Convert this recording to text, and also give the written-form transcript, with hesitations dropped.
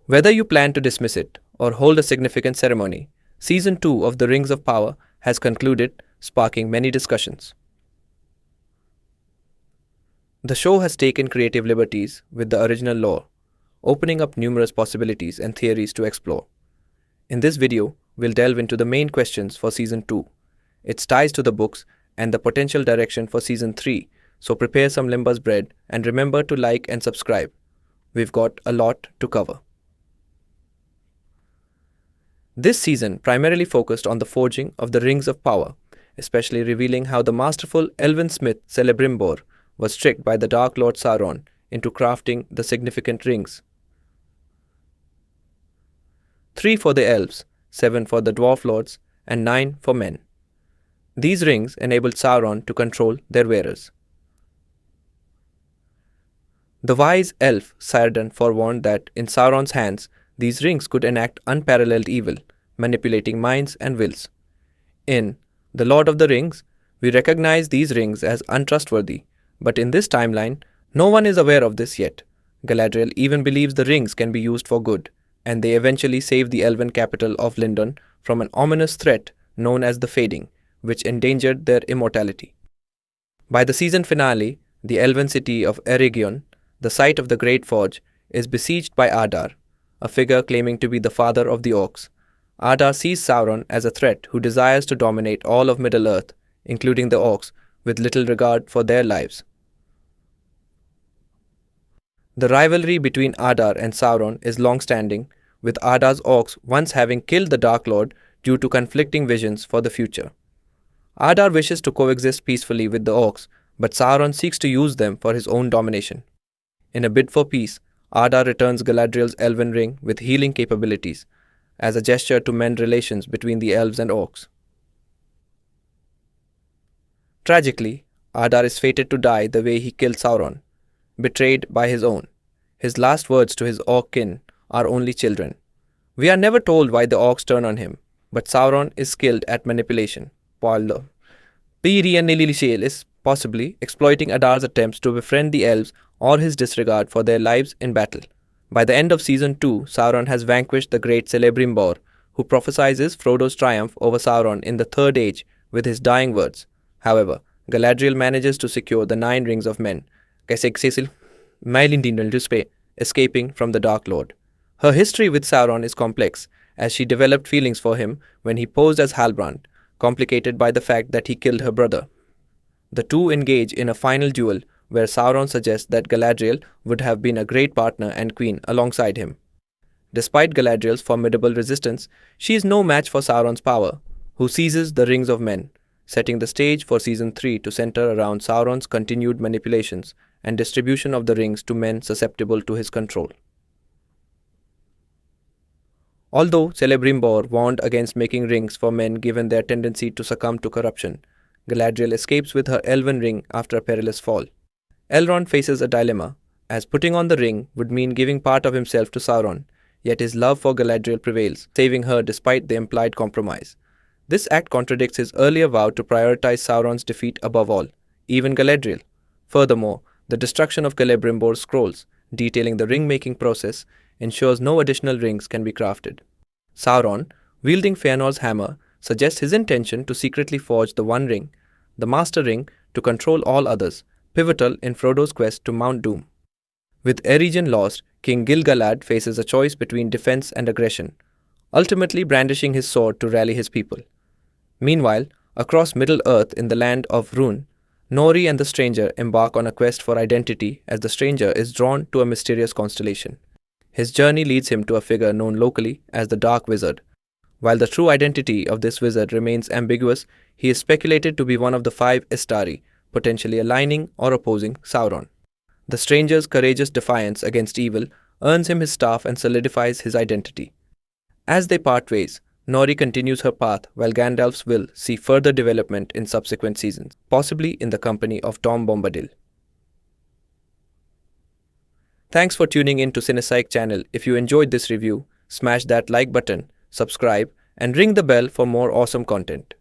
Whether you plan to dismiss it or hold a significant ceremony, Season 2 of The Rings of Power has concluded, sparking many discussions. The show has taken creative liberties with the original lore, opening up numerous possibilities and theories to explore. In this video, we'll delve into the main questions for Season 2, its ties to the books, and the potential direction for Season 3, so prepare some Limbus bread and remember to like and subscribe. We've got a lot to cover. This season primarily focused on the forging of the Rings of Power, especially revealing how the masterful elven smith Celebrimbor was tricked by the Dark Lord Sauron into crafting the significant rings. 3 for the elves, 7 for the dwarf lords, and 9 for men. These rings enabled Sauron to control their wearers. The wise elf Círdan forewarned that in Sauron's hands, these rings could enact unparalleled evil, manipulating minds and wills. In The Lord of the Rings, we recognize these rings as untrustworthy, but in this timeline, no one is aware of this yet. Galadriel even believes the rings can be used for good, and they eventually save the elven capital of Lindon from an ominous threat known as the Fading, which endangered their immortality. By the season finale, the elven city of Eregion, the site of the Great Forge, is besieged by Adar, a figure claiming to be the father of the orcs. Adar sees Sauron as a threat who desires to dominate all of Middle-earth, including the orcs, with little regard for their lives. The rivalry between Adar and Sauron is long-standing, with Adar's orcs once having killed the Dark Lord due to conflicting visions for the future. Adar wishes to coexist peacefully with the orcs, but Sauron seeks to use them for his own domination. In a bid for peace, Adar returns Galadriel's elven ring with healing capabilities, as a gesture to mend relations between the elves and orcs. Tragically, Adar is fated to die the way he killed Sauron, betrayed by his own. His last words to his orc kin are only children. We are never told why the orcs turn on him, but Sauron is skilled at manipulation, possibly exploiting Adar's attempts to befriend the elves or his disregard for their lives in battle. By the end of Season 2, Sauron has vanquished the great Celebrimbor, who prophesies Frodo's triumph over Sauron in the Third Age with his dying words. However, Galadriel manages to secure the 9 rings of men, escaping from the Dark Lord. Her history with Sauron is complex, as she developed feelings for him when he posed as Halbrand, complicated by the fact that he killed her brother. The two engage in a final duel where Sauron suggests that Galadriel would have been a great partner and queen alongside him. Despite Galadriel's formidable resistance, she is no match for Sauron's power, who seizes the Rings of Men, setting the stage for Season 3 to center around Sauron's continued manipulations and distribution of the rings to men susceptible to his control. Although Celebrimbor warned against making rings for men given their tendency to succumb to corruption, Galadriel escapes with her elven ring after a perilous fall. Elrond faces a dilemma, as putting on the ring would mean giving part of himself to Sauron, yet his love for Galadriel prevails, saving her despite the implied compromise. This act contradicts his earlier vow to prioritize Sauron's defeat above all, even Galadriel. Furthermore, the destruction of Celebrimbor's scrolls, detailing the ring-making process, ensures no additional rings can be crafted. Sauron, wielding Feanor's hammer, suggests his intention to secretly forge the One Ring, the Master Ring, to control all others, pivotal in Frodo's quest to Mount Doom. With Eregion lost, King Gil-galad faces a choice between defense and aggression, ultimately brandishing his sword to rally his people. Meanwhile, across Middle-earth in the land of Rhûn, Nori and the Stranger embark on a quest for identity as the Stranger is drawn to a mysterious constellation. His journey leads him to a figure known locally as the Dark Wizard. While the true identity of this wizard remains ambiguous, he is speculated to be one of the 5 Istari, potentially aligning or opposing Sauron. The Stranger's courageous defiance against evil earns him his staff and solidifies his identity. As they part ways, Nori continues her path while Gandalf's will see further development in subsequent seasons, possibly in the company of Tom Bombadil. Thanks for tuning in to Cinepsych channel. If you enjoyed this review, smash that like button, subscribe, and ring the bell for more awesome content.